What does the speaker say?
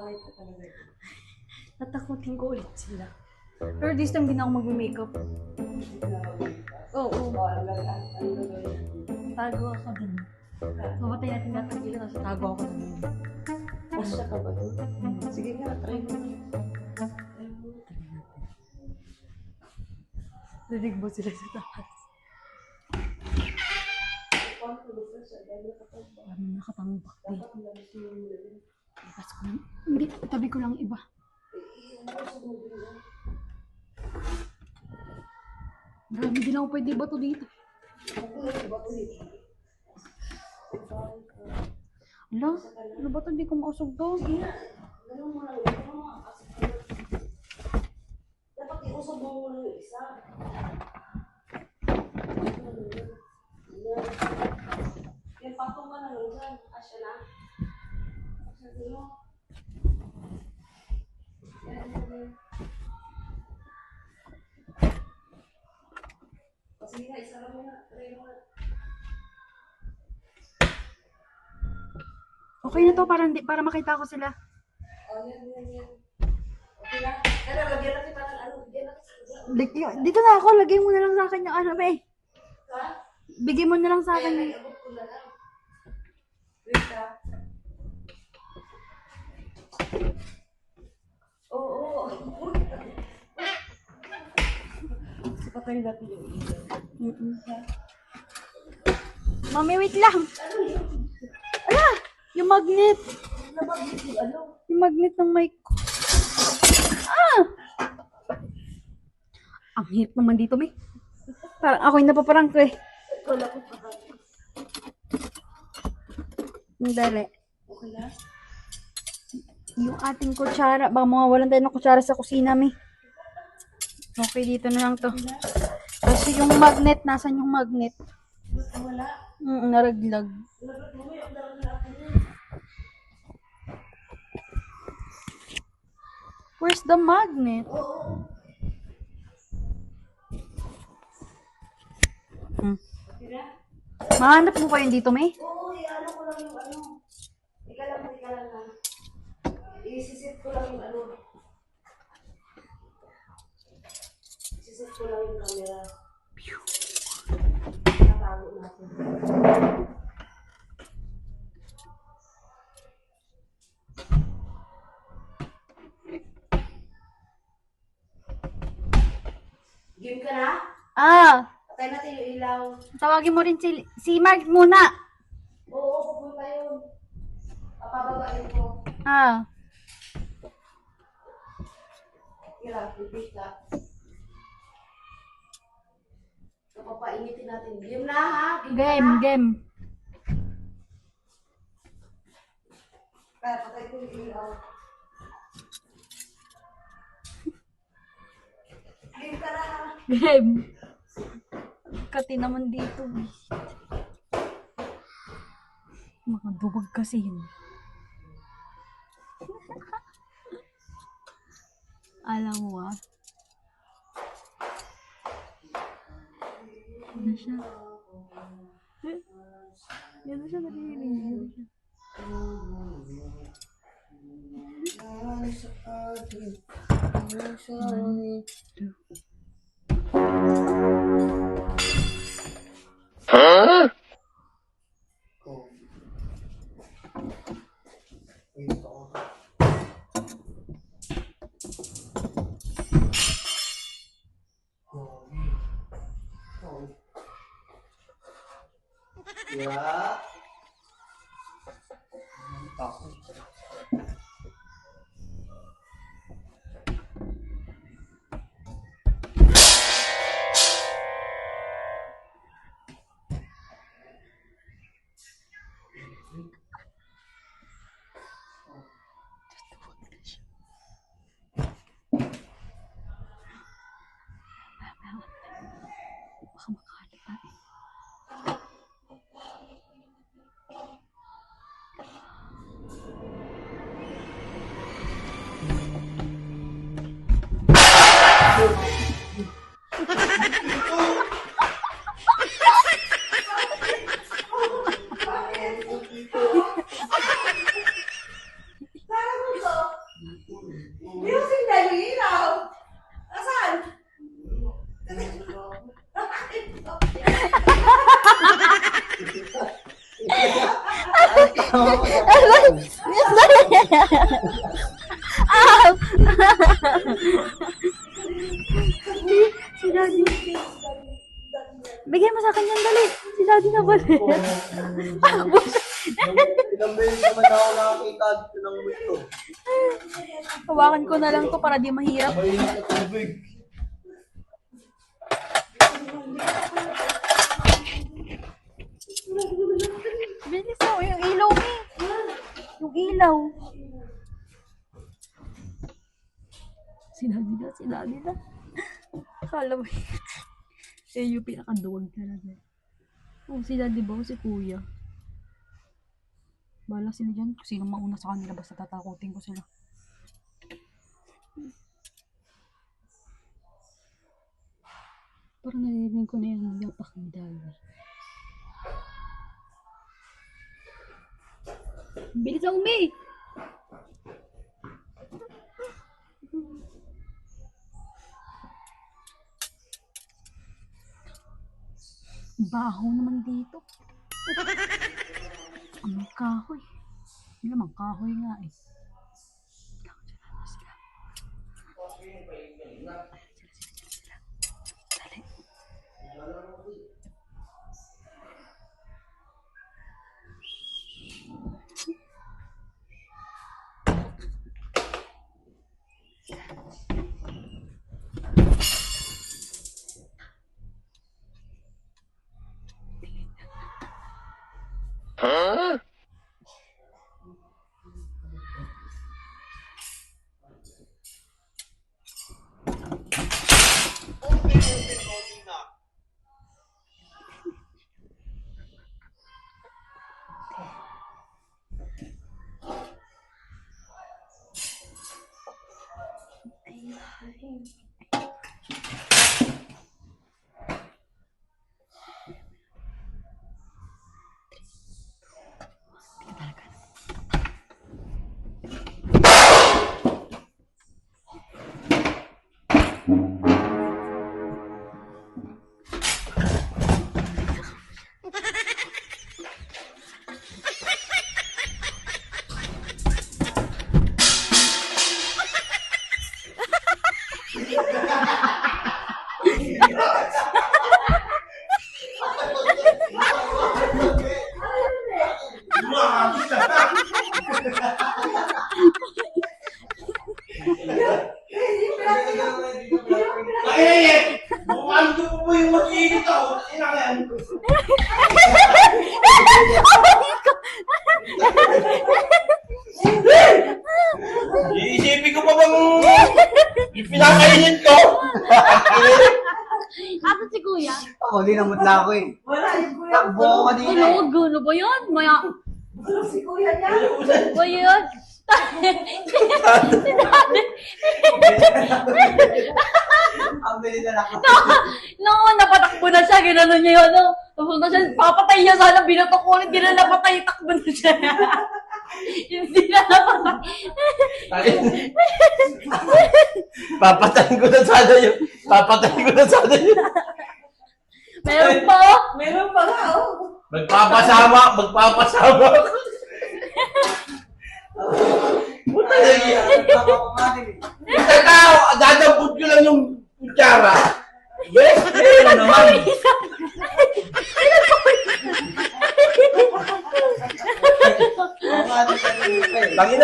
Pangit na talaga. Tatakutin ko ulit sila. Pero this time, hindi na ako mag-makeup. Oo. Tago ako din. Mamatay natin lahat ng gila, tapos tago ako din. Asya ka ba doon? Sige nga, try mo. Rinig mo sila sa taas. Nakatambak din. Tapos ko, hindi, tabi ko lang iba. Marami din ako pwede bato dito. Ala, ano ba ito? Hindi ko mausog to. Dapat iusog mo muna yung isa. Yung patong ka na lang dyan. Asya na. Asya dito. Sige nga, isa lang muna. Try mo na. Okay na to, para makita ko sila. Oh, yan. Okay na. Pero lagyan natin parang ano. Dito na ako, lagay mo na lang sa akin yung ano ba eh. Ha? Bigay mo na lang sa akin yung... Nag-abot ko na lang. Wait ka. Oo. Patay natin yung ilaw. Mami, wait lang. Ala! Yung magnet. Nabagit yung ano? Yung magnet ng mic ko. Ah! Ang hirap naman dito, May. Parang ako yung napaparang ko eh. Wala ko pa. Dali. Okay na? Yung ating kutsara. Baka mawawalan tayo ng kutsara sa kusina, May. Okay, dito na lang to. Kasi yung magnet, nasan yung magnet? Wala. Naraglag. Where's the magnet? Oo. Okay na? Mahanap mo pa yun dito, May? Oo, ano ko lang yung ano. Ika lang ha. Isisit ko lang yung ano. Isisit ko lang yung camera. Natago natin. Game ka na? Patay natin yung ilaw. Tawagin mo rin si Mark muna. Oo, pupunta yun. Papababain ko. Kira, repeat ka. Papainitin natin. Game na ha? Game. Kaya patay ko yung ilaw. Game ka na ha? Game. Kati naman dito. Mga dubog kasi yun. Alam mo Ano siya? Yan na siya narinig. Yan na siya. Huh? Yeah. Baka makahalata eh. Ah! Si Daddy. Bigyan mo sa akin yan, dali. Si Daddy na ba? Ilang beses naman ako nakakita dito ng multo. Hawakan ko na lang to para di mahirap. Mainit na tubig. Bilis mo, yung ilaw mo. Yung ilaw. Sinabi na. Akala mo. Eh, yung pinakaduwag talaga. Oh, si Daddy ba? O si Kuya? Bala sila dyan. Kung sino mauna sa kanila, basta tatakutin ko sila. Parang narinig ko na yung yapak ni Daddy. Bilis na umi! Baho naman dito. Ang kahoy. Hindi naman kahoy nga eh. Sila. Dali. Ay! Buwan ko po yung mag-iinit ako. Inakayan ko. Iisipin ko pa bang yung pinakainin ko? Ato si Kuya. Ako, di namutla ako eh. Wala yung kuya. Takbo ko kanina eh. Ano? Gulo ba yun? Maya. Wala si kuya niya. Ba yun? Si Daddy. Ang bilis na ako. No, napatakbo na siya. Ginanon niya yun. No? Tapos na siya. Papatay niya sana. Binatok ko ulit. Hindi na napatay. Takbo na siya. Hindi na napatay. Papatayin ko na sana yun. Papatayin ko na sana yun. Meron pa oh. Meron pa nga, oh. Magpapasama. Puta na yan. Ako kumain eh. Puta tao, dadambot ko lang yung kutsara. Yes, ano naman. Ako nga din sa kanina eh. Tangina.